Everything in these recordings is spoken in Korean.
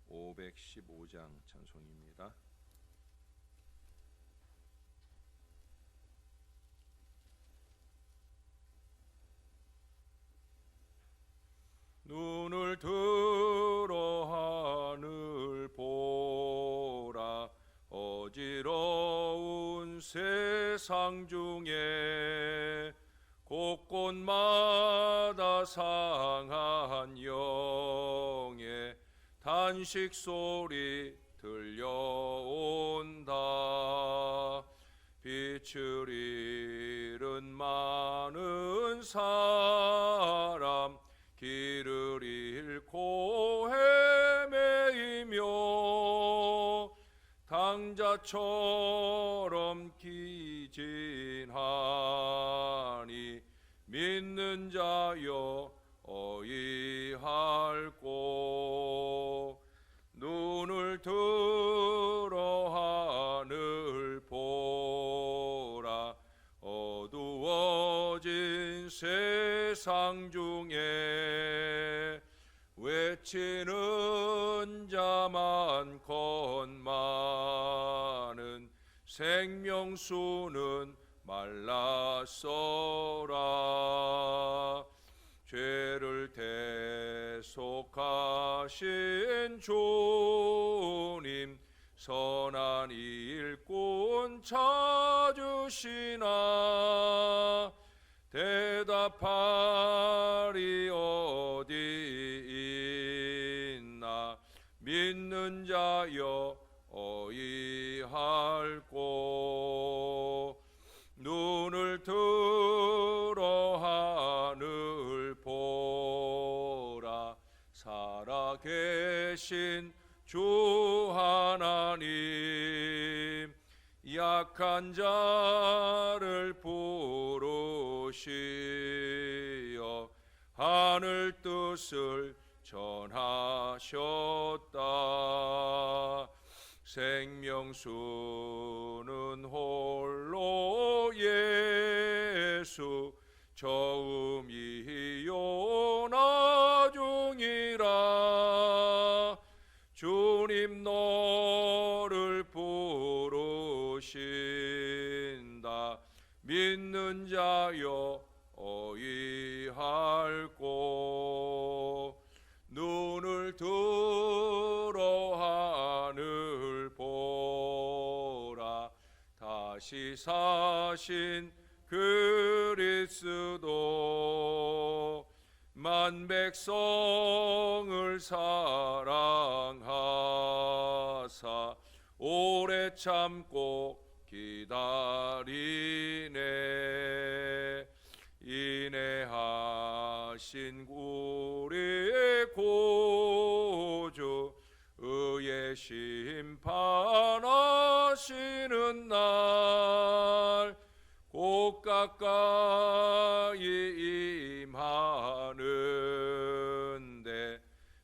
515장 찬송입니다. 눈을 들어 하늘 보라. 어지러운 세상 중에 곳곳마다 상한 영의 단식 소리 들려온다. 빛을 잃은 많은 사람, 길을 잃고 헤매이며 당자처럼 기진하니 믿는 자여 어이할꼬. 눈을 들어 하늘 보라. 어두워진 세상 중에 외치는 자 많건 많은 생명수는 말랐어라. 죄를 대속하신 주님, 선한 일꾼 찾으시나. 대답하리 어디 있나. 믿는 자여 어이할꼬. 눈을 들어 하늘 보라. 살아계신 주 하나님, 약한 자를 부르시어 하늘 뜻을 전하셨다. 생명수는 홀로 예수, 처음이요 나중이라. 주님 너를 부르신다. 믿는 자여 어이할꼬. 눈을 들어 하늘 보라. 다시 사신 그리스도, 만 백성을 사랑하사 오래 참고 기다리네. 인내하신 우리의 구주, 의의 심판하시는 날 곧 가까이 임하는데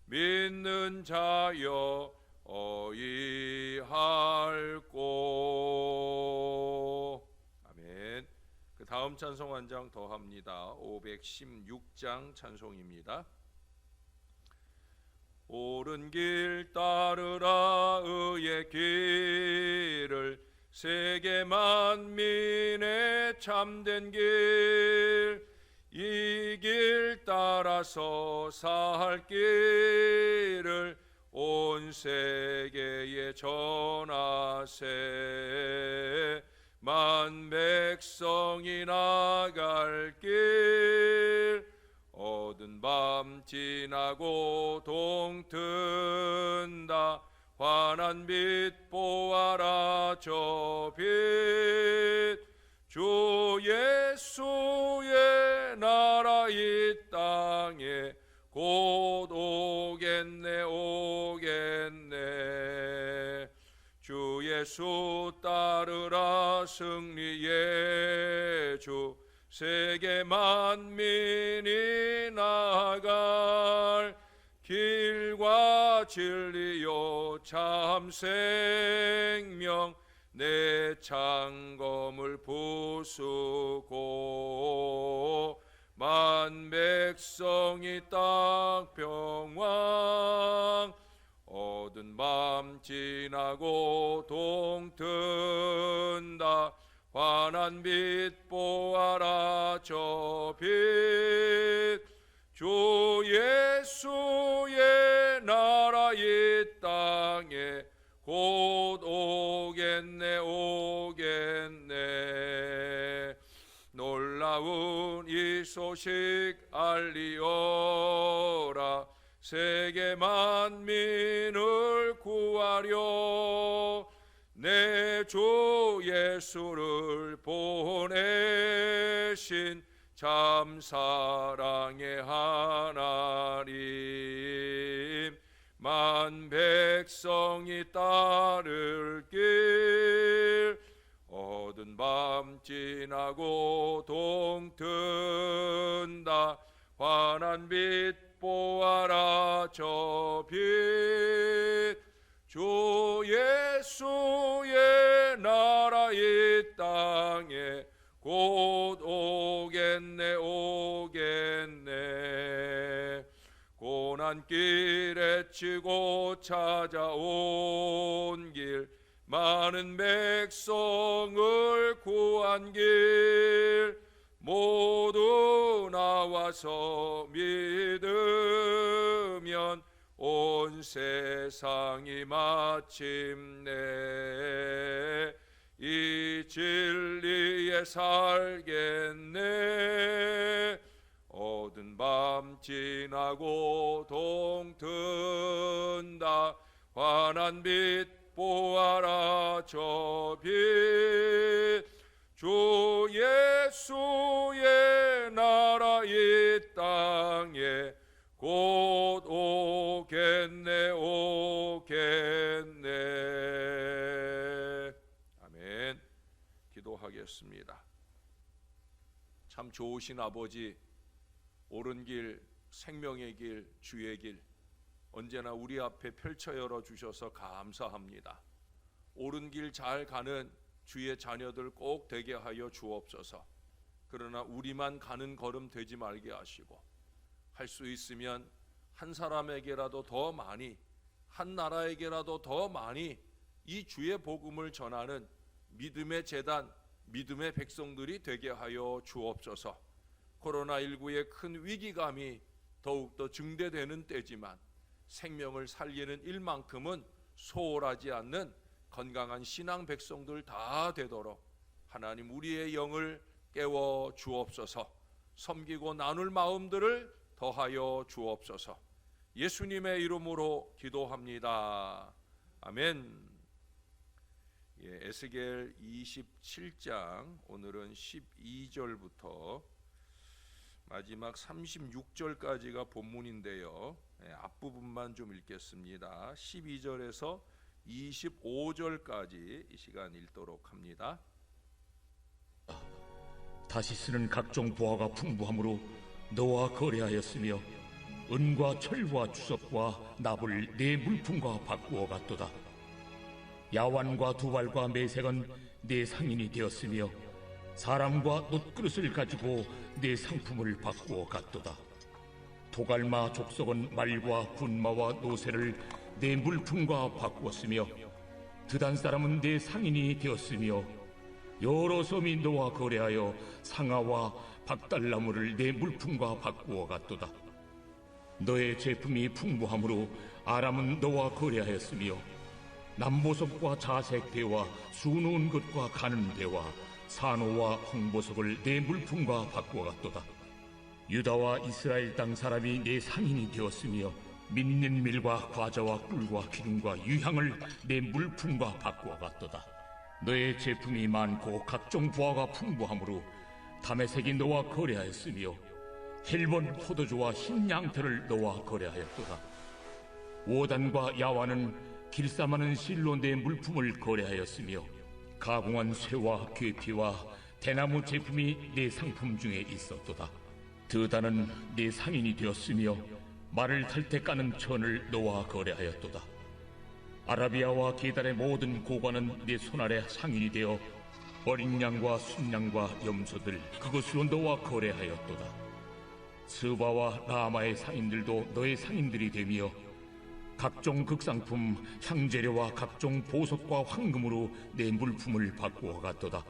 믿는 자여 어이할꼬. 아멘. 그 다음 찬송 한 장 더 합니다. 516장 찬송입니다. 옳은 길 따르라. 의의 길을, 세계 만민의 참된 길, 이 길 따라서 살 길을 온 세계에 전하세. 만 백성이 나갈 길, 어두운 밤 지나고 동튼다. 환한 빛 보아라 저 빛, 주 예수의 나라 이 땅에 곧 오겠네 오겠네. 주 예수 따르라. 승리의 주, 세계 만민이 나갈 길과 진리요 참 생명, 내 창검을 부수고 만 백성이 딱 평화 지나고 동튼다. 환한 빛 보아라 저 빛. 주 예수의 나라 이 땅에 곧 오겠네 오겠네. 놀라운 이 소식 알리어라. 세계 만민을 구하려 내 주 예수를 보내신 참 사랑의 하나님. 만 백성이 따를 길 어두운 밤 지나고 동튼다. 환한 빛 보아라 저 빛. 주 예수의 나라 이 땅에 곧 오겠네 오겠네. 고난길에 치고 찾아온 길 많은 백성을 구한 길 모두 나와서 믿으면 온 세상이 마침내 이 진리에 살겠네. 어두운 밤 지나고 동튼다. 환한 빛 보아라 저 빛. 주 예수의 나라 이 땅에 곧 오겠네 오겠네. 아멘. 기도하겠습니다. 참 좋으신 아버지, 옳은 길, 생명의 길, 주의 길 언제나 우리 앞에 펼쳐 열어주셔서 감사합니다. 옳은 길 잘 가는 주의 자녀들 꼭 되게 하여 주옵소서. 그러나 우리만 가는 걸음 되지 말게 하시고 할 수 있으면 한 사람에게라도 더 많이, 한 나라에게라도 더 많이 이 주의 복음을 전하는 믿음의 재단, 믿음의 백성들이 되게 하여 주옵소서. 코로나19의 큰 위기감이 더욱더 증대되는 때지만 생명을 살리는 일만큼은 소홀하지 않는 건강한 신앙 백성들 다 되도록 하나님 우리의 영을 깨워 주옵소서. 섬기고 나눌 마음들을 더하여 주옵소서. 예수님의 이름으로 기도합니다. 아멘. 에스겔 27장 오늘은 12절부터 마지막 36절까지가 본문인데요. 앞부분만 좀 읽겠습니다. 12절에서 25절까지 이 시간 읽도록 합니다. 다시 쓰는 각종 보화가 풍부함으로 너와 거래하였으며 은과 철과 주석과 납을 네 물품과 바꾸어 갔도다. 야완과 두발과 매색은 네 상인이 되었으며 사람과 놋그릇을 가지고 네 상품을 바꾸어 갔도다. 도갈마 족속은 말과 군마와 노새를 네 물품과 바꾸었으며 드단 사람은 네 상인이 되었으며 여러 섬이 너와 거래하여 상아와 박달나무를 네 물품과 바꾸어 갔도다. 너의 제품이 풍부함으로 아람은 너와 거래하였으며 남보석과 자색 대와 수놓은 것과 가는 대와 산호와 홍보석을 네 물품과 바꾸어 갔도다. 유다와 이스라엘 땅 사람이 네 상인이 되었으며 믿는 밀과 과자와 꿀과 기름과 유향을 네 물품과 바꾸어 갔도다. 너의 제품이 많고 각종 보화가 풍부함으로 다메섹이 너와 거래하였으며 헬본 포도주와 흰 양털을 너와 거래하였도다. 오단과 야완은 길쌈하는 실로 네 물품을 거래하였으며 가공한 쇠와 괴피와 대나무 제품이 네 상품 중에 있었도다. 드다는 네 상인이 되었으며 말을 탈 때 까는 천을 너와 거래하였도다. 아라비아와 게달의 모든 고관은 네 손아래 상인이 되어 어린 양과 순양과 염소들 그것으로 너와 거래하였도다. 스바와 라마의 상인들도 너의 상인들이 되며 각종 극상품, 향재료와 각종 보석과 황금으로 내 물품을 바꾸어 갔도다.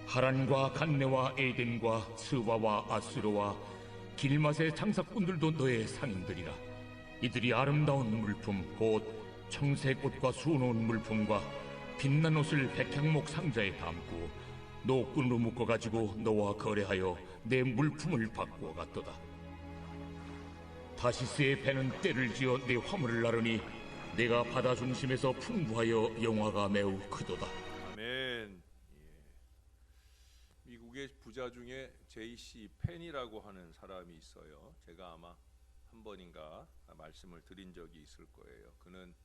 하란과 간네와 에덴과 스와와 아수르와 길맛의 장사꾼들도 너의 상인들이라. 이들이 아름다운 물품 곧 청색 옷과 수놓은 물품과 빛난 옷을 백향목 상자에 담고 노끈으로 묶어가지고 너와 거래하여 내 물품을 바꾸어 갔도다. 다시스의 배는 때를 지어 내 화물을 나르니 내가 바다 중심에서 풍부하여 영화가 매우 크도다. 아멘. 미국의 부자 중에 J.C. 펜이라고 하는 사람이 있어요. 제가 아마 한 번인가 말씀을 드린 적이 있을 거예요. 그는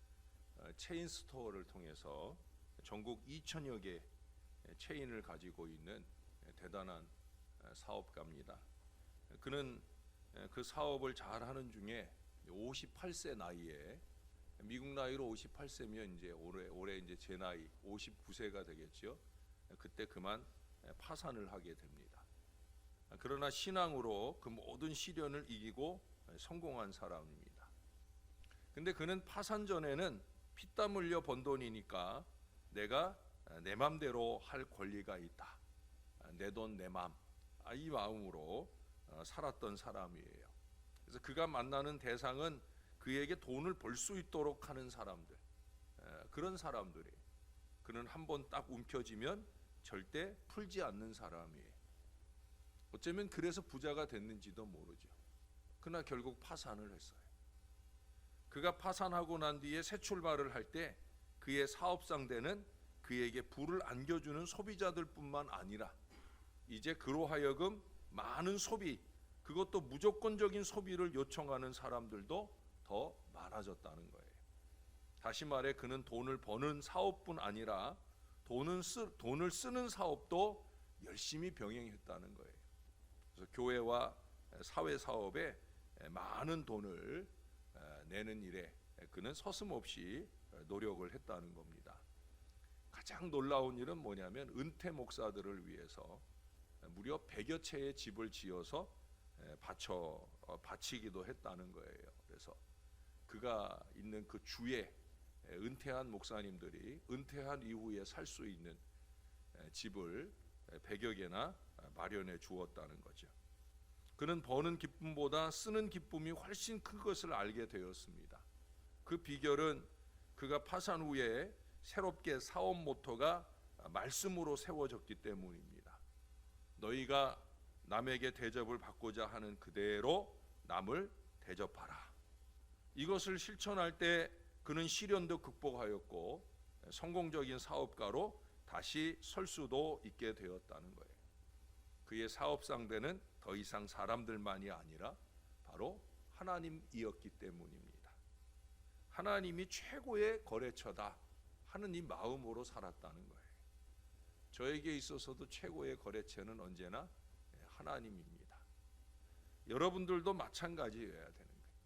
체인 스토어를 통해서 전국 2천여 개 체인을 가지고 있는 대단한 사업가입니다. 그는 그 사업을 잘 하는 중에 58세 나이에, 미국 나이로 58세면 이제 올해 이제 제 나이 59세가 되겠죠. 그때 그만 파산을 하게 됩니다. 그러나 신앙으로 그 모든 시련을 이기고 성공한 사람입니다. 근데 그는 파산 전에는 피땀 흘려 번 돈이니까 내가 내 맘대로 할 권리가 있다. 내 돈 내 맘. 이 마음으로 살았던 사람이에요. 그래서 그가 만나는 대상은 그에게 돈을 벌 수 있도록 하는 사람들, 그런 사람들이. 그는 한번 딱 움켜쥐면 절대 풀지 않는 사람이에요. 어쩌면 그래서 부자가 됐는지도 모르죠. 그러나 결국 파산을 했어요. 그가 파산하고 난 뒤에 새 출발을 할 때 그의 사업상대는 그에게 부를 안겨주는 소비자들 뿐만 아니라 이제 그로 하여금 많은 소비, 그것도 무조건적인 소비를 요청하는 사람들도 더 많아졌다는 거예요. 다시 말해 그는 돈을 버는 사업뿐 아니라 돈을 쓰는 사업도 열심히 병행했다는 거예요. 그래서 교회와 사회 사업에 많은 돈을 내는 일에 그는 서슴없이 노력을 했다는 겁니다. 가장 놀라운 일은 뭐냐면 은퇴 목사들을 위해서 무려 100여 채의 집을 지어서 바치기도 했다는 거예요. 그래서 그가 있는 그 주에 은퇴한 목사님들이 은퇴한 이후에 살 수 있는 집을 100여 개나 마련해 주었다는 거죠. 그는 버는 기쁨보다 쓰는 기쁨이 훨씬 큰 것을 알게 되었습니다. 그 비결은 그가 파산 후에 새롭게 사업 모토가 말씀으로 세워졌기 때문입니다. 너희가 남에게 대접을 받고자 하는 그대로 남을 대접하라. 이것을 실천할 때 그는 시련도 극복하였고 성공적인 사업가로 다시 설 수도 있게 되었다는 거예요. 그의 사업 상대는 더 이상 사람들만이 아니라 바로 하나님이었기 때문입니다. 하나님이 최고의 거래처다 하는 이 마음으로 살았다는 거예요. 저에게 있어서도 최고의 거래처는 언제나 하나님입니다. 여러분들도 마찬가지여야 되는 거예요.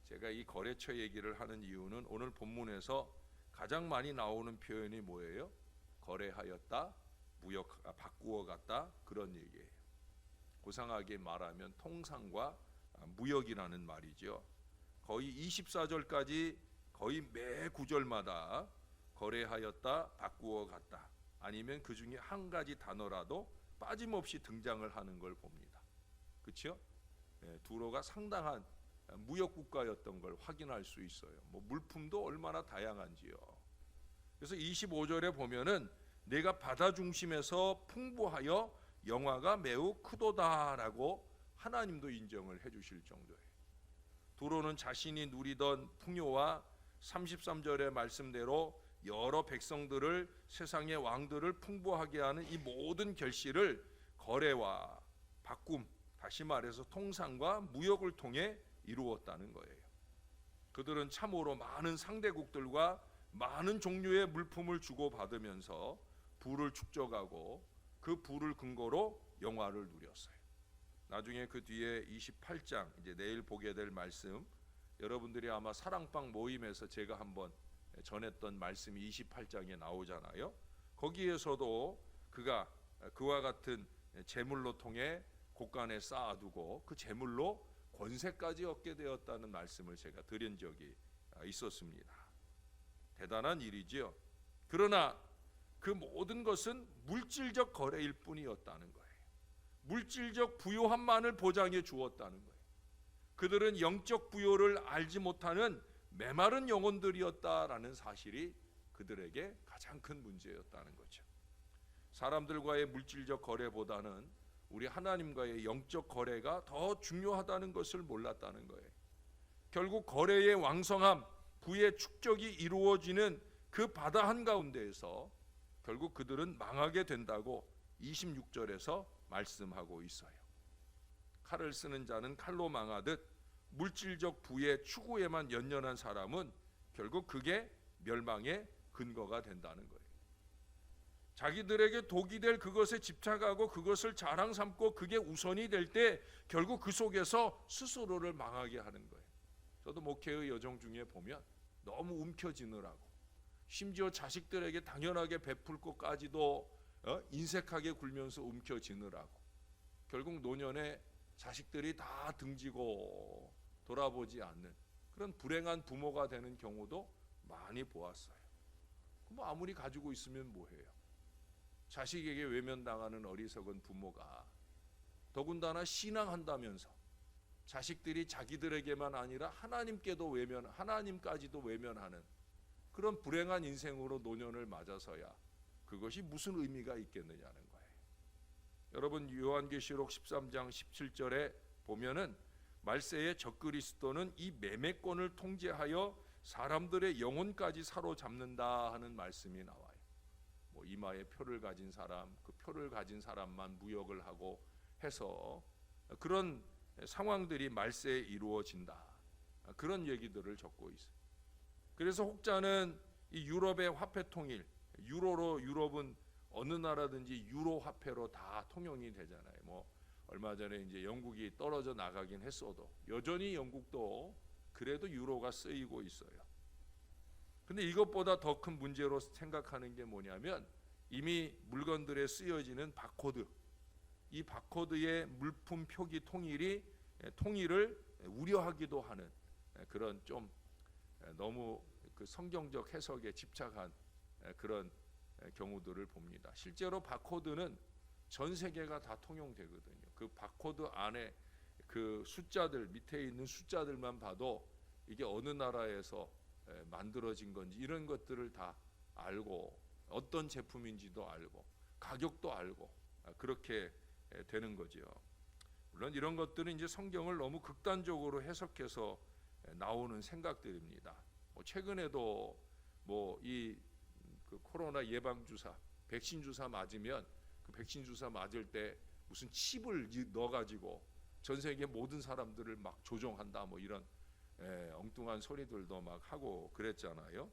제가 이 거래처 얘기를 하는 이유는 오늘 본문에서 가장 많이 나오는 표현이 뭐예요? 거래하였다, 바꾸어 갔다, 그런 얘기예요. 고상하게 말하면 통상과 무역이라는 말이죠. 거의 24절까지 거의 매 구절마다 거래하였다, 바꾸어 갔다, 아니면 그 중에 한 가지 단어라도 빠짐없이 등장을 하는 걸 봅니다. 그렇죠? 두로가 상당한 무역 국가였던 걸 확인할 수 있어요. 물품도 얼마나 다양한지요. 그래서 25절에 보면은 내가 바다 중심에서 풍부하여 영화가 매우 크도다라고 하나님도 인정을 해주실 정도예요. 두로는 자신이 누리던 풍요와 33절의 말씀대로 여러 백성들을, 세상의 왕들을 풍부하게 하는 이 모든 결실을 거래와 바꿈, 다시 말해서 통상과 무역을 통해 이루었다는 거예요. 그들은 참으로 많은 상대국들과 많은 종류의 물품을 주고받으면서 부를 축적하고 그 부를 근거로 영화를 누렸어요. 나중에 그 뒤에 28장, 이제 내일 보게 될 말씀, 여러분들이 아마 사랑방 모임에서 제가 한번 전했던 말씀이 28장에 나오잖아요. 거기에서도 그가 그와 같은 재물로 통해 곳간에 쌓아두고 그 재물로 권세까지 얻게 되었다는 말씀을 제가 드린 적이 있었습니다. 대단한 일이지요. 그러나 그 모든 것은 물질적 거래일 뿐이었다는 거예요. 물질적 부요함만을 보장해 주었다는 거예요. 그들은 영적 부요를 알지 못하는 메마른 영혼들이었다라는 사실이 그들에게 가장 큰 문제였다는 거죠. 사람들과의 물질적 거래보다는 우리 하나님과의 영적 거래가 더 중요하다는 것을 몰랐다는 거예요. 결국 거래의 왕성함, 부의 축적이 이루어지는 그 바다 한가운데에서 결국 그들은 망하게 된다고 26절에서 말씀하고 있어요. 칼을 쓰는 자는 칼로 망하듯 물질적 부의 추구에만 연연한 사람은 결국 그게 멸망의 근거가 된다는 거예요. 자기들에게 독이 될 그것에 집착하고 그것을 자랑 삼고 그게 우선이 될 때 결국 그 속에서 스스로를 망하게 하는 거예요. 저도 목회의 여정 중에 보면 너무 움켜쥐느라고, 심지어 자식들에게 당연하게 베풀 것까지도 인색하게 굴면서 움켜쥐느라고 결국 노년에 자식들이 다 등지고 돌아보지 않는 그런 불행한 부모가 되는 경우도 많이 보았어요. 뭐 아무리 가지고 있으면 뭐해요? 자식에게 외면당하는 어리석은 부모가 더군다나 신앙한다면서 자식들이 자기들에게만 아니라 하나님까지도 외면하는 그런 불행한 인생으로 노년을 맞아서야 그것이 무슨 의미가 있겠느냐는 거예요. 여러분, 요한계시록 13장 17절에 보면은 말세의 적그리스도는 이 매매권을 통제하여 사람들의 영혼까지 사로잡는다 하는 말씀이 나와요. 뭐 이마에 표를 가진 사람, 그 표를 가진 사람만 무역을 하고 해서 그런 상황들이 말세에 이루어진다. 그런 얘기들을 적고 있어요. 그래서 혹자는 이 유럽의 화폐 통일, 유로로 유럽은 어느 나라든지 유로 화폐로 다 통용이 되잖아요. 뭐 얼마 전에 이제 영국이 떨어져 나가긴 했어도 여전히 영국도 그래도 유로가 쓰이고 있어요. 근데 이것보다 더 큰 문제로 생각하는 게 뭐냐면 이미 물건들에 쓰여지는 바코드, 이 바코드의 물품 표기 통일을 우려하기도 하는 그런 좀 너무 그 성경적 해석에 집착한 그런 경우들을 봅니다. 실제로 바코드는 전 세계가 다 통용되거든요. 그 바코드 안에 그 숫자들, 밑에 있는 숫자들만 봐도 이게 어느 나라에서 만들어진 건지 이런 것들을 다 알고 어떤 제품인지도 알고 가격도 알고 그렇게 되는 거죠. 물론 이런 것들은 이제 성경을 너무 극단적으로 해석해서 나오는 생각들입니다. 최근에도 뭐 이 그 코로나 예방 주사, 백신 주사 맞으면 그 백신 주사 맞을 때 무슨 칩을 넣어 가지고 전 세계 모든 사람들을 막 조종한다 뭐 이런 엉뚱한 소리들도 막 하고 그랬잖아요.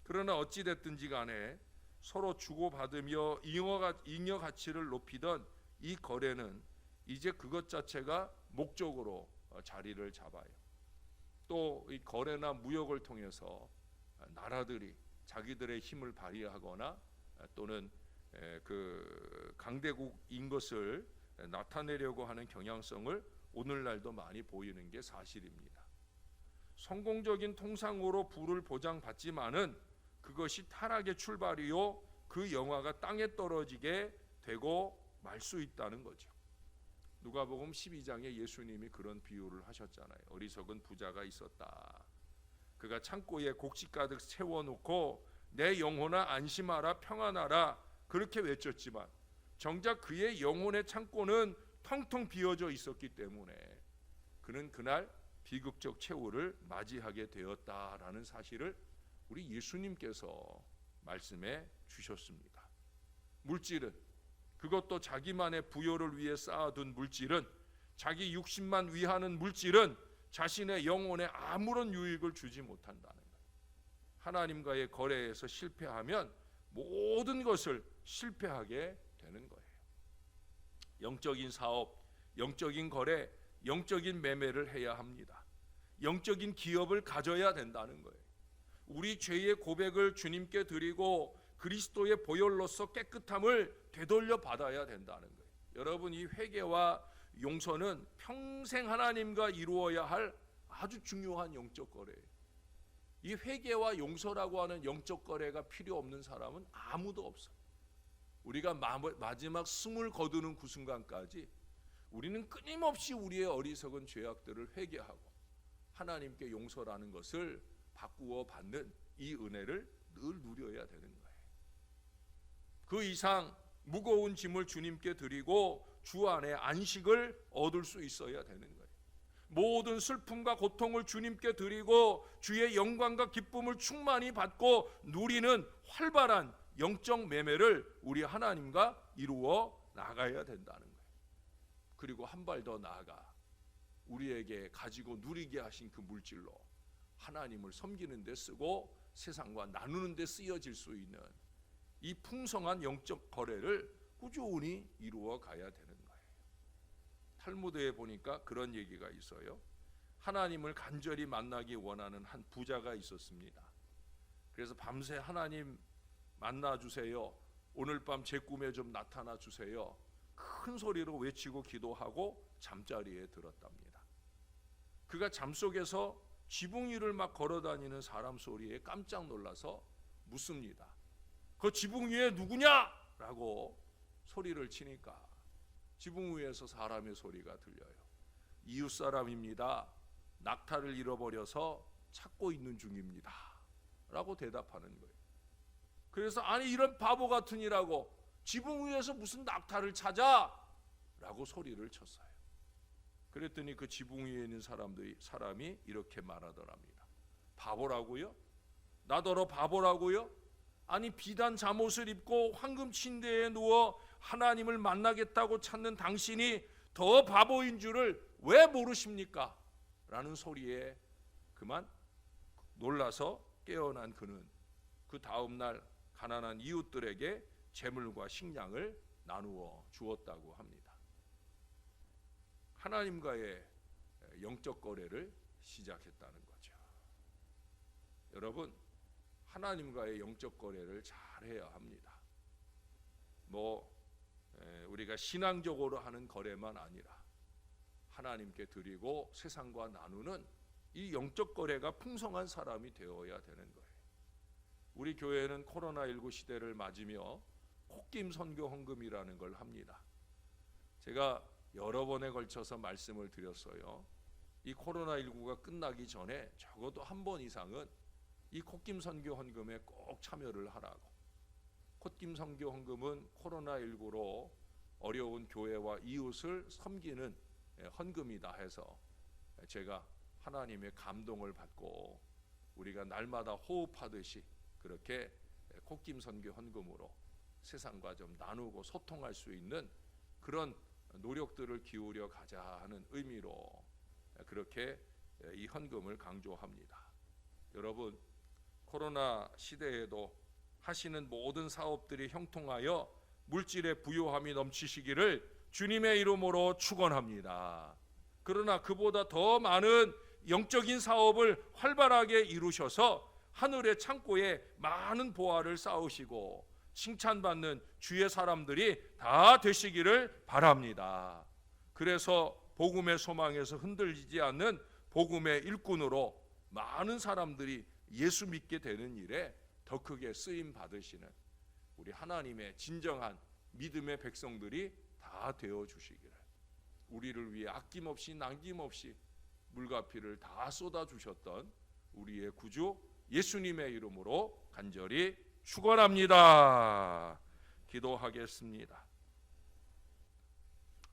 그러나 어찌 됐든지 간에 서로 주고받으며 잉여 가치를 높이던 이 거래는 이제 그것 자체가 목적으로 자리를 잡아요. 또 이 거래나 무역을 통해서 나라들이 자기들의 힘을 발휘하거나 또는 그 강대국인 것을 나타내려고 하는 경향성을 오늘날도 많이 보이는 게 사실입니다. 성공적인 통상으로 부를 보장받지만은 그것이 타락의 출발이요 그 영화가 땅에 떨어지게 되고 말 수 있다는 거죠. 누가복음 12장에 예수님이 그런 비유를 하셨잖아요. 어리석은 부자가 있었다. 그가 창고에 곡식 가득 채워놓고 내 영혼아 안심하라 평안하라 그렇게 외쳤지만 정작 그의 영혼의 창고는 텅텅 비어져 있었기 때문에 그는 그날 비극적 최후를 맞이하게 되었다라는 사실을 우리 예수님께서 말씀해 주셨습니다. 물질은 그것도 자기만의 부요를 위해 쌓아둔 물질은 자기 육신만 위하는 물질은 자신의 영혼에 아무런 유익을 주지 못한다는 거예요. 하나님과의 거래에서 실패하면 모든 것을 실패하게 되는 거예요. 영적인 사업, 영적인 거래, 영적인 매매를 해야 합니다. 영적인 기업을 가져야 된다는 거예요. 우리 죄의 고백을 주님께 드리고 그리스도의 보혈로서 깨끗함을 되돌려 받아야 된다는 거예요. 여러분, 이 회개와 용서는 평생 하나님과 이루어야 할 아주 중요한 영적 거래예요. 이 회개와 용서라고 하는 영적 거래가 필요 없는 사람은 아무도 없어. 우리가 마지막 숨을 거두는 그 순간까지 우리는 끊임없이 우리의 어리석은 죄악들을 회개하고 하나님께 용서라는 것을 바꾸어 받는 이 은혜를 늘 누려야 되는 거예요. 그 이상 무거운 짐을 주님께 드리고 주 안에 안식을 얻을 수 있어야 되는 거예요. 모든 슬픔과 고통을 주님께 드리고 주의 영광과 기쁨을 충만히 받고 누리는 활발한 영적 매매를 우리 하나님과 이루어 나가야 된다는 거예요. 그리고 한 발 더 나아가 우리에게 가지고 누리게 하신 그 물질로 하나님을 섬기는 데 쓰고 세상과 나누는 데 쓰여질 수 있는 이 풍성한 영적 거래를 꾸준히 이루어 가야 되는 거예요. 탈무드에 보니까 그런 얘기가 있어요. 하나님을 간절히 만나기 원하는 한 부자가 있었습니다. 그래서 밤새 하나님 만나 주세요. 오늘 밤 제 꿈에 좀 나타나 주세요. 큰 소리로 외치고 기도하고 잠자리에 들었답니다. 그가 잠속에서 지붕 위를 막 걸어다니는 사람 소리에 깜짝 놀라서 묻습니다. 그 지붕 위에 누구냐? 라고 소리를 치니까 지붕 위에서 사람의 소리가 들려요. 이웃 사람입니다. 낙타를 잃어버려서 찾고 있는 중입니다. 라고 대답하는 거예요. 그래서 아니 이런 바보 같으니라고 지붕 위에서 무슨 낙타를 찾아? 라고 소리를 쳤어요. 그랬더니 그 지붕 위에 있는 사람이 이렇게 말하더랍니다. 바보라고요? 나더러 바보라고요? 아니 비단 잠옷을 입고 황금 침대에 누워 하나님을 만나겠다고 찾는 당신이 더 바보인 줄을 왜 모르십니까? 라는 소리에 그만 놀라서 깨어난 그는 그 다음날 가난한 이웃들에게 재물과 식량을 나누어 주었다고 합니다. 하나님과의 영적 거래를 시작했다는 거죠. 여러분, 하나님과의 영적 거래를 잘해야 합니다. 우리가 신앙적으로 하는 거래만 아니라 하나님께 드리고 세상과 나누는 이 영적 거래가 풍성한 사람이 되어야 되는 거예요. 우리 교회는 코로나19 시대를 맞으며 콧김 선교 헌금이라는 걸 합니다. 제가 여러 번에 걸쳐서 말씀을 드렸어요. 이 코로나19가 끝나기 전에 적어도 한 번 이상은 이 콧김 선교 헌금에 꼭 참여를 하라고. 콧김 선교 헌금은 코로나19로 어려운 교회와 이웃을 섬기는 헌금이다 해서 제가 하나님의 감동을 받고 우리가 날마다 호흡하듯이 그렇게 콧김 선교 헌금으로 세상과 좀 나누고 소통할 수 있는 그런 노력들을 기울여 가자 하는 의미로 그렇게 이 헌금을 강조합니다. 여러분, 코로나 시대에도 하시는 모든 사업들이 형통하여 물질의 부요함이 넘치시기를 주님의 이름으로 축원합니다. 그러나 그보다 더 많은 영적인 사업을 활발하게 이루셔서 하늘의 창고에 많은 보화를 쌓으시고 칭찬받는 주의 사람들이 다 되시기를 바랍니다. 그래서 복음의 소망에서 흔들리지 않는 복음의 일꾼으로 많은 사람들이 예수 믿게 되는 일에 더 크게 쓰임 받으시는 우리 하나님의 진정한 믿음의 백성들이 다 되어 주시기를, 우리를 위해 아낌없이 남김없이 물과 피를 다 쏟아 주셨던 우리의 구주 예수님의 이름으로 간절히 축원합니다. 기도하겠습니다.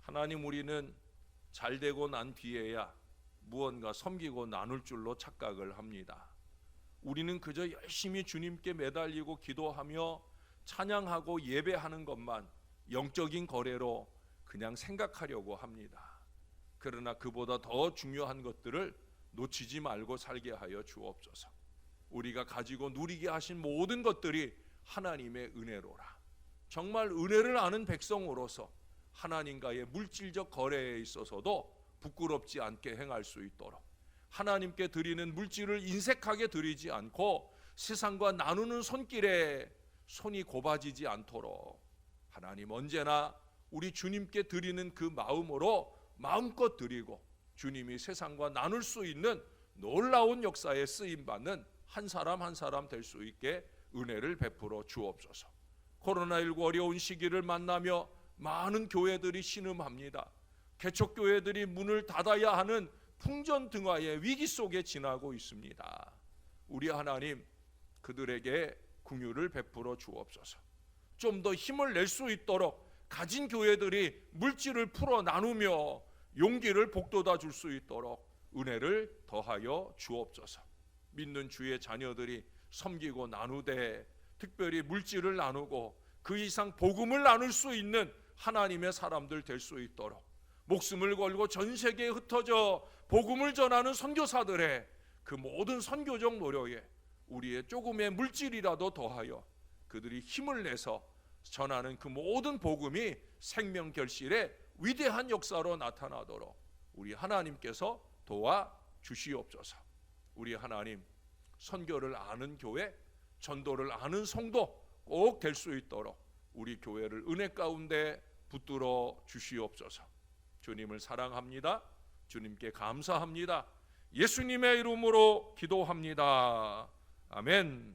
하나님, 우리는 잘되고 난 뒤에야 무언가 섬기고 나눌 줄로 착각을 합니다. 우리는 그저 열심히 주님께 매달리고 기도하며 찬양하고 예배하는 것만 영적인 거래로 그냥 생각하려고 합니다. 그러나 그보다 더 중요한 것들을 놓치지 말고 살게 하여 주옵소서. 우리가 가지고 누리게 하신 모든 것들이 하나님의 은혜로라. 정말 은혜를 아는 백성으로서 하나님과의 물질적 거래에 있어서도 부끄럽지 않게 행할 수 있도록, 하나님께 드리는 물질을 인색하게 드리지 않고 세상과 나누는 손길에 손이 곱아지지 않도록 하나님 언제나 우리 주님께 드리는 그 마음으로 마음껏 드리고 주님이 세상과 나눌 수 있는 놀라운 역사에 쓰임받는 한 사람 한 사람 될 수 있게 은혜를 베풀어 주옵소서. 코로나19 어려운 시기를 만나며 많은 교회들이 신음합니다. 개척교회들이 문을 닫아야 하는 풍전등화의 위기 속에 지나고 있습니다. 우리 하나님, 그들에게 긍휼을 베풀어 주옵소서. 좀 더 힘을 낼 수 있도록 가진 교회들이 물질을 풀어 나누며 용기를 북돋아 줄 수 있도록 은혜를 더하여 주옵소서. 믿는 주의 자녀들이 섬기고 나누되 특별히 물질을 나누고 그 이상 복음을 나눌 수 있는 하나님의 사람들 될 수 있도록 목숨을 걸고 전 세계에 흩어져 복음을 전하는 선교사들의 그 모든 선교적 노력에 우리의 조금의 물질이라도 더하여 그들이 힘을 내서 전하는 그 모든 복음이 생명결실의 위대한 역사로 나타나도록 우리 하나님께서 도와 주시옵소서. 우리 하나님, 선교를 아는 교회, 전도를 아는 성도 꼭 될 수 있도록 우리 교회를 은혜 가운데 붙들어 주시옵소서. 주님을 사랑합니다. 주님께 감사합니다. 예수님의 이름으로 기도합니다. 아멘.